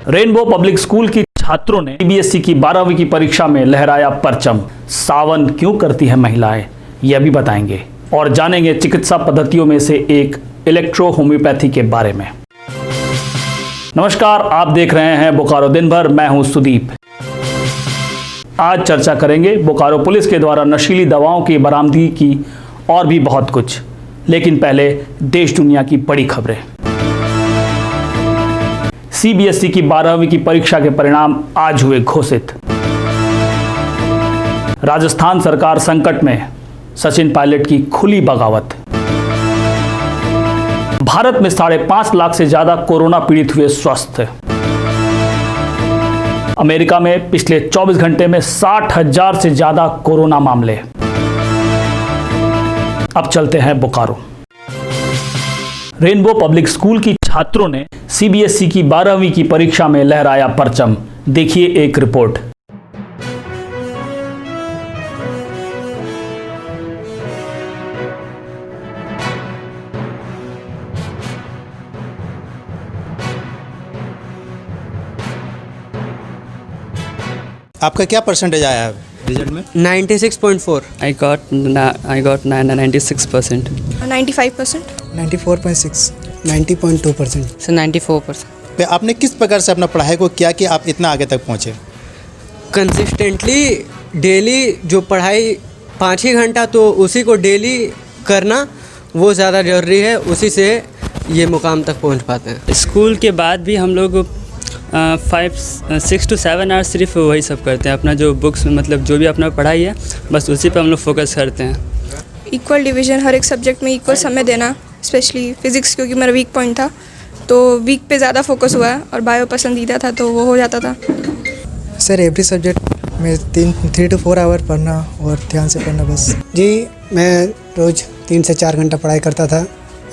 Rainbow public school की छात्रों ने सीबीएसई की 12वीं की परीक्षा में लहराया परचम। सावन क्यों करती है महिलाएं, यह भी बताएंगे और जानेंगे चिकित्सा पद्धतियों में से एक इलेक्ट्रो होम्योपैथी के बारे में। नमस्कार, आप देख रहे हैं बोकारो दिन भर। मैं हूं सुदीप। आज चर्चा करेंगे बोकारो पुलिस के द्वारा नशीली दवाओं की बरामदगी की और भी बहुत कुछ। लेकिन पहले देश दुनिया की बड़ी खबरें। सीबीएसई की 12वीं की परीक्षा के परिणाम आज हुए घोषित। राजस्थान सरकार संकट में, सचिन पायलट की खुली बगावत। भारत में 5.5 लाख से ज्यादा कोरोना पीड़ित हुए स्वस्थ। अमेरिका में पिछले 24 घंटे में 60,000 से ज्यादा कोरोना मामले। अब चलते हैं बोकारो। रेनबो पब्लिक स्कूल की छात्रों ने सीबीएसई की 12वीं की परीक्षा में लहराया परचम। देखिए एक रिपोर्ट। आपका क्या परसेंटेज आया है रिजल्ट में? 96.4. I got 96%. 95%. 94.6. 90.2%. So 94%. पे आपने किस प्रकार से अपना पढ़ाई को किया कि आप इतना आगे तक पहुँचे? कंसिस्टेंटली डेली जो पढ़ाई 5 ही घंटा, तो उसी को डेली करना वो ज़्यादा ज़रूरी है। उसी से ये मुकाम तक पहुंच पाते हैं। स्कूल के बाद भी हम लोग 6 to 7 आवर्स सिर्फ वही सब करते हैं। अपना जो बुक्स में मतलब जो भी अपना पढ़ाई है बस उसी पे हम लोग फोकस करते हैं। इक्वल डिवीजन, हर एक सब्जेक्ट में इक्वल समय देना, स्पेशली फिज़िक्स क्योंकि मेरा वीक पॉइंट था तो वीक पे ज़्यादा फोकस हुआ है, और बायो पसंदीदा था तो वो हो जाता था। सर एवरी सब्जेक्ट में 3 to 4 आवर पढ़ना और ध्यान से पढ़ना बस। जी मैं रोज़ 3 से 4 घंटा पढ़ाई करता था।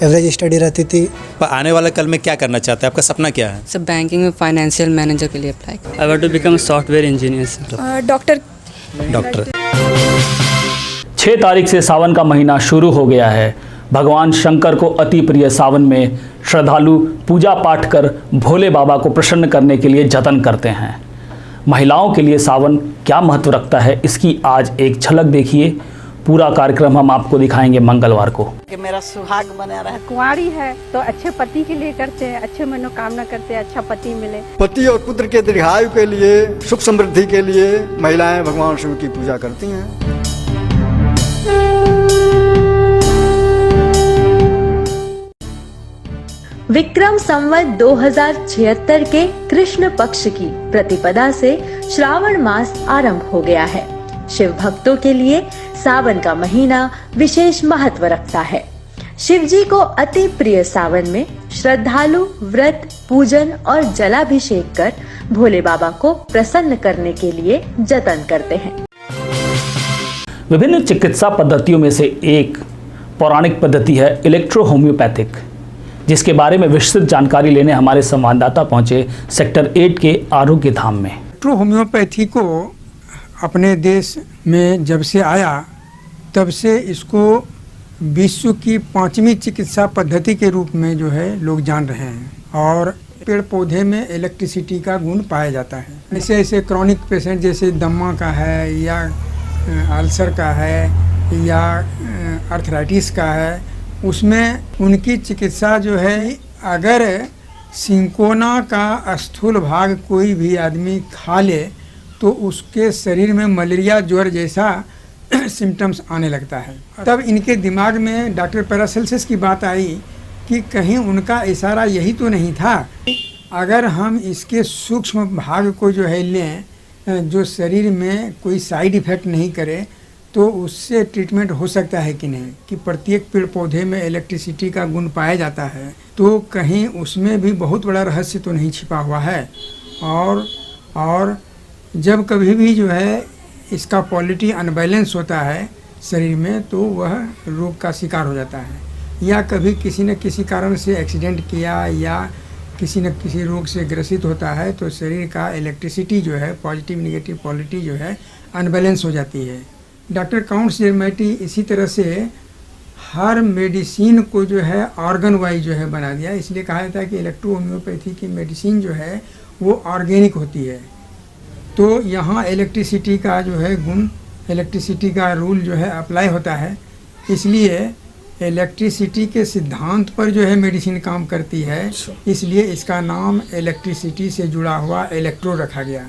एवरेज स्टडी रहती थी। पर आने वाले कल में क्या करना चाहते हैं? आपका सपना क्या है? सब बैंकिंग में फाइनेंशियल मैनेजर के लिए apply. I want to become software engineer. Doctor. 6 तारीख से सावन का महीना शुरू हो गया है। भगवान शंकर को अति प्रिय सावन में श्रद्धालु पूजा पाठ कर भोले बाबा को प्रसन्न करने के लिए जतन करते हैं। महिलाओं के लिए सावन क्या महत्व रखता है, इसकी आज एक झलक देखिए। पूरा कार्यक्रम हम आपको दिखाएंगे मंगलवार को। कि मेरा सुहाग बना रहा। कुंवारी है तो अच्छे पति के लिए करते हैं, अच्छे मनोकामना करते हैं, अच्छा पति मिले। पति और पुत्र के दीर्घायु के लिए, सुख समृद्धि के लिए महिलाएं भगवान शिव की पूजा करती हैं। विक्रम संवत 2076 के कृष्ण पक्ष की प्रतिपदा से श्रावण मास आरंभ हो गया है। शिव भक्तों के लिए सावन का महीना विशेष महत्व रखता है। शिव जी को अति प्रिय सावन में श्रद्धालु व्रत, पूजन और जलाभिषेक कर भोले बाबा को प्रसन्न करने के लिए जतन करते हैं। विभिन्न चिकित्सा पद्धतियों में से एक पौराणिक पद्धति है इलेक्ट्रो होम्योपैथिक, जिसके बारे में विस्तृत जानकारी लेने हमारे संवाददाता पहुंचे सेक्टर 8 के आरोग्य धाम में। इलेक्ट्रो होम्योपैथी को अपने देश में जब से आया तब से इसको विश्व की 5वीं चिकित्सा पद्धति के रूप में जो है लोग जान रहे हैं। और पेड़ पौधे में इलेक्ट्रिसिटी का गुण पाया जाता है। ऐसे क्रॉनिक पेशेंट जैसे दम्मा का है या अल्सर का है या आर्थराइटिस का है, उसमें उनकी चिकित्सा जो है, अगर सिंकोना का स्थूल भाग कोई भी आदमी खा ले तो उसके शरीर में मलेरिया ज्वर जैसा सिम्टम्स आने लगता है। तब इनके दिमाग में डॉक्टर पैरासेल्सिस की बात आई कि कहीं उनका इशारा यही तो नहीं था, अगर हम इसके सूक्ष्म भाग को जो है लें, जो शरीर में कोई साइड इफ़ेक्ट नहीं करे, तो उससे ट्रीटमेंट हो सकता है कि नहीं। कि प्रत्येक पेड़ पौधे में इलेक्ट्रिसिटी का गुण पाया जाता है, तो कहीं उसमें भी बहुत बड़ा रहस्य तो नहीं छिपा हुआ है। और जब कभी भी जो है इसका क्वालिटी अनबैलेंस होता है शरीर में, तो वह रोग का शिकार हो जाता है। या कभी किसी न किसी कारण से एक्सीडेंट किया या किसी न किसी रोग से ग्रसित होता है, तो शरीर का इलेक्ट्रिसिटी जो है, पॉजिटिव निगेटिव क्वालिटी जो है, अनबैलेंस हो जाती है। डॉक्टर काउंट्स जेरमैटी इसी तरह से हर मेडिसिन को जो है ऑर्गन वाइज जो है बना दिया। इसलिए कहा जाता है कि इलेक्ट्रो होम्योपैथी की मेडिसिन जो है वो ऑर्गेनिक होती है। तो यहाँ इलेक्ट्रिसिटी का जो है गुण, इलेक्ट्रिसिटी का रूल जो है अप्लाई होता है, इसलिए इलेक्ट्रिसिटी के सिद्धांत पर जो है मेडिसिन काम करती है, इसलिए इसका नाम इलेक्ट्रिसिटी से जुड़ा हुआ इलेक्ट्रो रखा गया।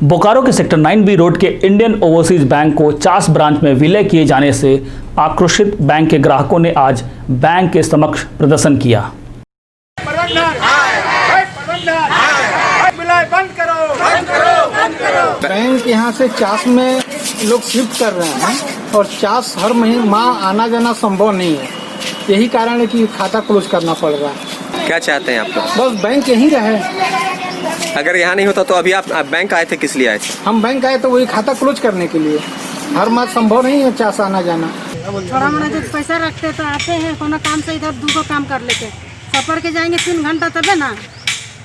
बोकारो के सेक्टर 9B रोड के इंडियन ओवरसीज बैंक को 50 ब्रांच में विलय किए जाने से आक्रोशित बैंक के ग्राहकों ने आज बैंक के समक्ष प्रदर्शन किया। बैंक यहाँ से 50 में लोग शिफ्ट कर रहे हैं और 50 हर महीने माह आना जाना संभव नहीं है। यही कारण है कि खाता क्लोज करना पड़ रहा है। क्या चाहते हैं आप लोग? बस बैंक यहीं रहे। अगर यहाँ नहीं होता तो अभी आप बैंक आए थे, किस लिए आए थे? हम बैंक आए तो वही खाता क्लोज करने के लिए। हर माह संभव नहीं है 50 आना जाना। थोड़ा मोड़ा जब पैसा रखते तो आते हैं, कोनो काम से इधर दूसरा काम कर लेते, सफर के जाएंगे 3 घंटा तबे ना,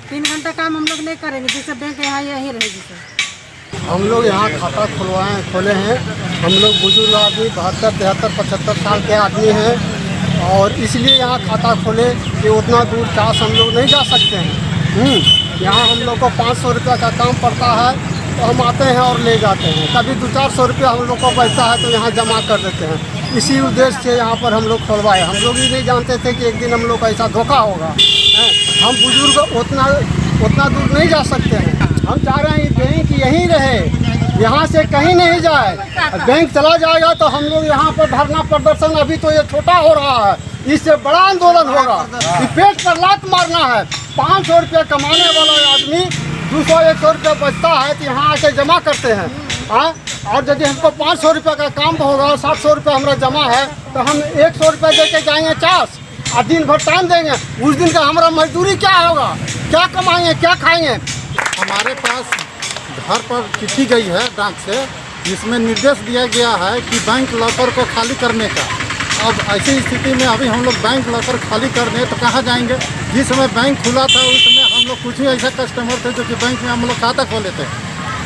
3 घंटा काम हम लोग नहीं करेंगे, जैसे बैंक यहाँ यहीं रहेगी। हम लोग यहाँ खाता खोले हैं। हम लोग बुजुर्ग आदमी 72, 73, 75 साल के आदमी हैं और इसलिए यहाँ खाता खोले कि उतना दूर 50 हम लोग नहीं जा सकते हैं। यहाँ हम लोग को 500 रुपया का काम पड़ता है तो हम आते हैं और ले जाते हैं। कभी 200-400 रुपया हम लोग को बचता है तो यहाँ जमा कर देते हैं। इसी उद्देश्य से यहाँ पर हम लोग खोलवाए। हम लोग ही नहीं जानते थे कि एक दिन हम लोग का ऐसा धोखा होगा। हम बुजुर्ग उतना दूर नहीं जा सकते हैं। हम चाह रहे हैं बैंक यहीं रहे, यहाँ से कहीं नहीं जाए। बैंक चला जाएगा तो हम लोग यहाँ पर धरना प्रदर्शन, अभी तो ये छोटा हो रहा है, इससे बड़ा आंदोलन होगा। पेट पर लात मारना है। 500 रुपये कमाने वाला आदमी 200-100 रुपये बचता है तो यहाँ आके जमा करते हैं। और यदि हमको 500 रुपये का काम होगा, 700 रुपये हमारा जमा है तो हम 100 रुपये दे के जाएंगे 50 और दिन भर टाइम देंगे। उस दिन का हमारा मजदूरी क्या होगा, क्या कमाएंगे, क्या खाएंगे? हमारे पास घर पर चिट्ठी गई है डाक से, जिसमें निर्देश दिया गया है कि बैंक लॉकर को खाली करने का। अब ऐसी स्थिति में अभी हम लोग बैंक लॉकर खाली करने तो कहाँ जाएंगे? जिस समय बैंक खुला था उस समय हम लोग कुछ ही ऐसे कस्टमर थे जो कि बैंक में हम लोग खाता खोले थे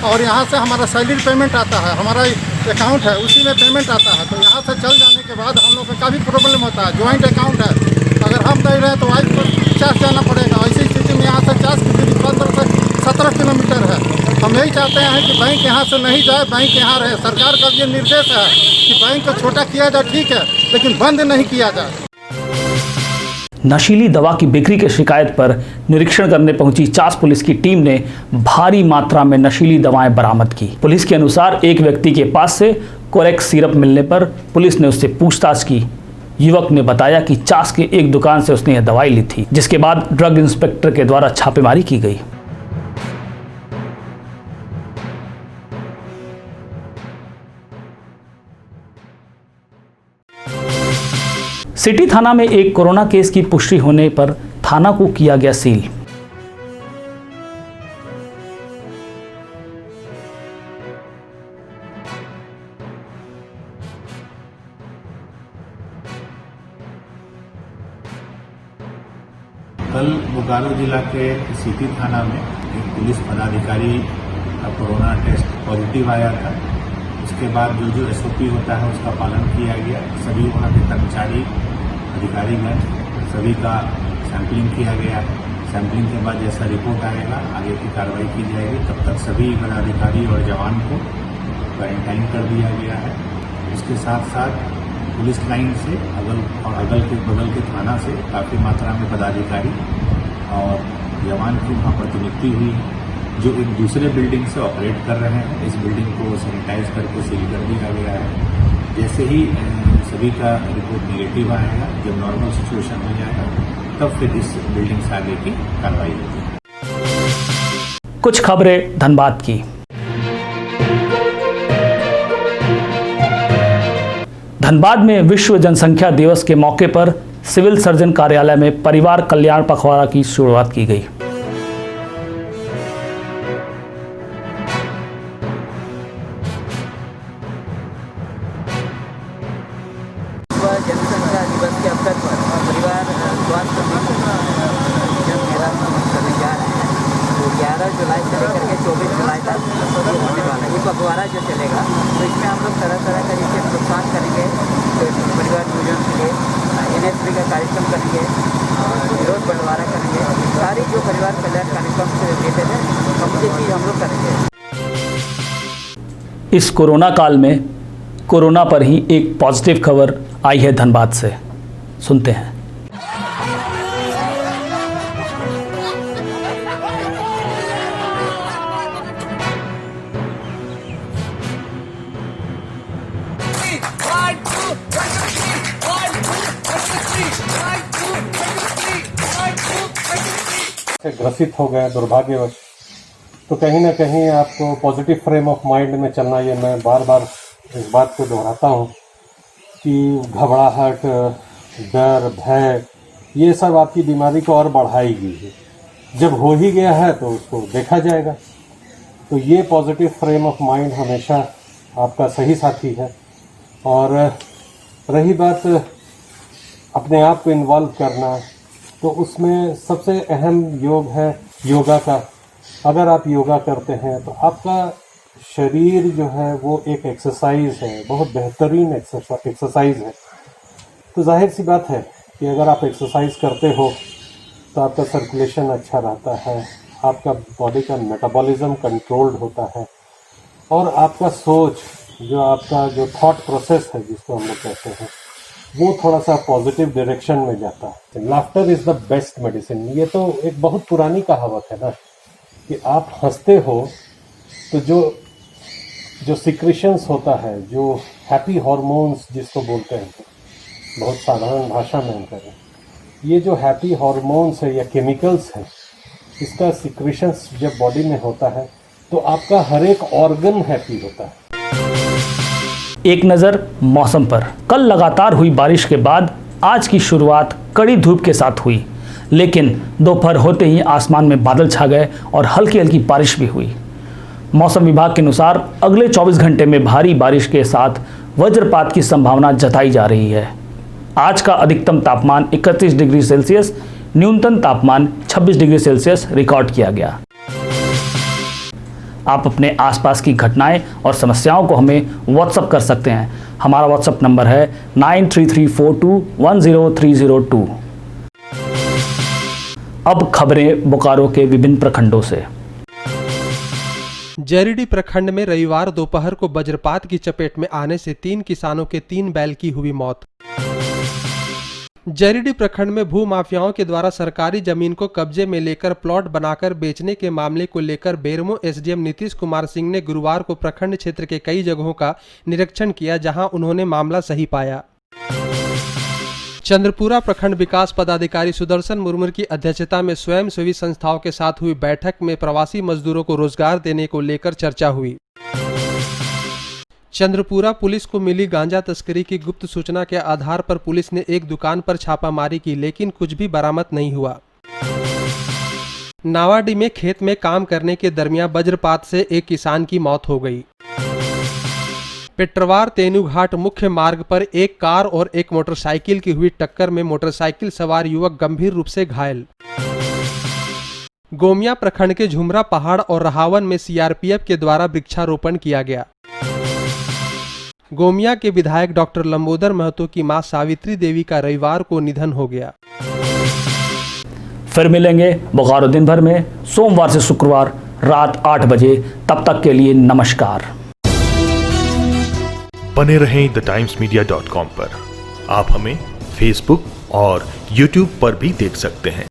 और यहाँ से हमारा सैलरी पेमेंट आता है, हमारा अकाउंट है उसी में पेमेंट आता है। तो यहाँ से चल जाने के बाद हम लोग को काफ़ी प्रॉब्लम होता है। ज्वाइंट अकाउंट है, अगर हम नहीं रहे तो आज पर 50 जाना पड़ेगा। ऐसी स्थिति में यहाँ से 50 की दूरी 15 से 17 किलोमीटर है। हम यही चाहते हैं कि बैंक यहाँ से नहीं जाए, बैंक यहाँ रहे। सरकार का ये निर्देश है कि बैंक को छोटा किया जाए, ठीक है, लेकिन बंद नहीं किया जाए। नशीली दवा की बिक्री की शिकायत पर निरीक्षण करने पहुंची चास पुलिस की टीम ने भारी मात्रा में नशीली दवाएं बरामद की। पुलिस के अनुसार एक व्यक्ति के पास से कोरेक्स सिरप मिलने पर पुलिस ने उससे पूछताछ की। युवक ने बताया कि चास के एक दुकान से उसने यह दवाई ली थी, जिसके बाद ड्रग इंस्पेक्टर के द्वारा छापेमारी की गई। सिटी थाना में एक कोरोना केस की पुष्टि होने पर थाना को किया गया सील। कल बोकारो जिला के सिटी थाना में एक पुलिस पदाधिकारी का कोरोना टेस्ट पॉजिटिव आया था। उसके बाद जो SOP होता है उसका पालन किया गया। सभी वहाँ के कर्मचारी, अधिकारीगण सभी का सैंपलिंग किया गया है। सैंपलिंग के बाद जैसा रिपोर्ट आएगा आगे की कार्रवाई की जाएगी। तब तक सभी पदाधिकारी और जवान को क्वारंटाइन कर दिया गया है। इसके साथ साथ पुलिस लाइन से अगल के बगल के थाना से काफ़ी मात्रा में पदाधिकारी और जवान की वहाँ प्रतिनियुक्ति हुई है जो एक दूसरे बिल्डिंग से ऑपरेट कर रहे हैं। इस बिल्डिंग को सैनिटाइज करके सील कर दिया गया है। जैसे ही सभी का रिपोर्ट नेगेटिव आएगा, जब नॉर्मल सिचुएशन हो जाएगा तब फिर इस बिल्डिंग से आगे की कार्रवाई होगी। कुछ खबरें धनबाद की। धनबाद में विश्व जनसंख्या दिवस के मौके पर सिविल सर्जन कार्यालय में परिवार कल्याण पखवाड़ा की शुरुआत की गई। जनसंख्या दिवस के अवसर पर परिवार स्वास्थ्य जन मेला करने जा रहे हैं। तो 11 जुलाई से लेकर के 24 जुलाई तक ये होने वाला है। ये पखवाड़ा जो चलेगा तो इसमें हम लोग तरह तरह का जैसे प्रोत्साहन करेंगे, तो परिवार नियोजन के लिए NSP का कार्यक्रम करेंगे, विरोध बंटवारा करेंगे, सारी जो परिवार कल्याण कार्यक्रम इस कोरोना काल में कोरोना पर ही एक पॉजिटिव खबर आई है धनबाद से, सुनते हैं। ग्रसित हो गए दुर्भाग्यवश, तो कहीं ना कहीं आपको पॉजिटिव फ्रेम ऑफ माइंड में चलना, ये मैं बार बार इस बात को दोहराता हूँ कि घबराहट, डर, भय, ये सब आपकी बीमारी को और बढ़ाएगी। जब हो ही गया है तो उसको देखा जाएगा। तो ये पॉजिटिव फ्रेम ऑफ माइंड हमेशा आपका सही साथी है। और रही बात अपने आप को इन्वॉल्व करना, तो उसमें सबसे अहम योग है योगा का। अगर आप योगा करते हैं तो आपका शरीर जो है वो एक एक्सरसाइज है, बहुत बेहतरीन एक्सरसाइज है। तो जाहिर सी बात है कि अगर आप एक्सरसाइज करते हो तो आपका सर्कुलेशन अच्छा रहता है, आपका बॉडी का मेटाबॉलिज्म कंट्रोल्ड होता है, और आपका सोच, आपका जो थॉट प्रोसेस है जिसको हम लोग कहते हैं, वो थोड़ा सा पॉजिटिव डायरेक्शन में जाता है। Laughter is the best medicine. ये तो एक बहुत पुरानी कहावत है ना कि आप हंसते हो तो जो सिक्रेशंस होता है, जो हैप्पी हार्मोन्स जिसको बोलते हैं, बहुत साधारण भाषा में हम करें, ये जो हैप्पी हार्मोन्स है या केमिकल्स है, इसका सिक्रेशंस जब बॉडी में होता है तो आपका हर एक ऑर्गन हैप्पी होता है। एक नज़र मौसम पर। कल लगातार हुई बारिश के बाद आज की शुरुआत कड़ी धूप के साथ हुई, लेकिन दोपहर होते ही आसमान में बादल छा गए और हल्की हल्की बारिश भी हुई। मौसम विभाग के अनुसार अगले 24 घंटे में भारी बारिश के साथ वज्रपात की संभावना जताई जा रही है। आज का अधिकतम तापमान 31 डिग्री सेल्सियस, न्यूनतम तापमान 26 डिग्री सेल्सियस रिकॉर्ड किया गया। आप अपने आसपास की घटनाएं और समस्याओं को हमें व्हाट्सएप कर सकते हैं। हमारा व्हाट्सएप नंबर है 9334210302। अब खबरें बोकारो के विभिन्न प्रखंडों से। जरीडी प्रखंड में रविवार दोपहर को वज्रपात की चपेट में आने से 3 किसानों के 3 बैल की हुई मौत। जरीडी प्रखंड में भू माफियाओं के द्वारा सरकारी जमीन को कब्जे में लेकर प्लॉट बनाकर बेचने के मामले को लेकर बेरमो एसडीएम नीतीश कुमार सिंह ने गुरुवार को प्रखंड क्षेत्र के कई जगहों का निरीक्षण किया, जहां उन्होंने मामला सही पाया। चंद्रपुरा प्रखंड विकास पदाधिकारी सुदर्शन मुर्मू की अध्यक्षता में स्वयंसेवी संस्थाओं के साथ हुई बैठक में प्रवासी मजदूरों को रोजगार देने को लेकर चर्चा हुई। चंद्रपुरा पुलिस को मिली गांजा तस्करी की गुप्त सूचना के आधार पर पुलिस ने एक दुकान पर छापामारी की, लेकिन कुछ भी बरामद नहीं हुआ। नावाडी में खेत में काम करने के दरमियान वज्रपात से एक किसान की मौत हो गई। पेट्रवार तेनुघाट मुख्य मार्ग पर एक कार और एक मोटरसाइकिल की हुई टक्कर में मोटरसाइकिल सवार युवक गंभीर रूप से घायल। गोमिया प्रखंड के झुमरा पहाड़ और रहावन में सीआरपीएफ के द्वारा वृक्षारोपण किया गया। गोमिया के विधायक डॉक्टर लंबोदर महतो की मां सावित्री देवी का रविवार को निधन हो गया। फिर मिलेंगे बोकारो दिन भर में सोमवार से शुक्रवार रात 8 बजे। तब तक के लिए नमस्कार। बने रहें TheTimesMedia.com पर। आप हमें फेसबुक और यूट्यूब पर भी देख सकते हैं।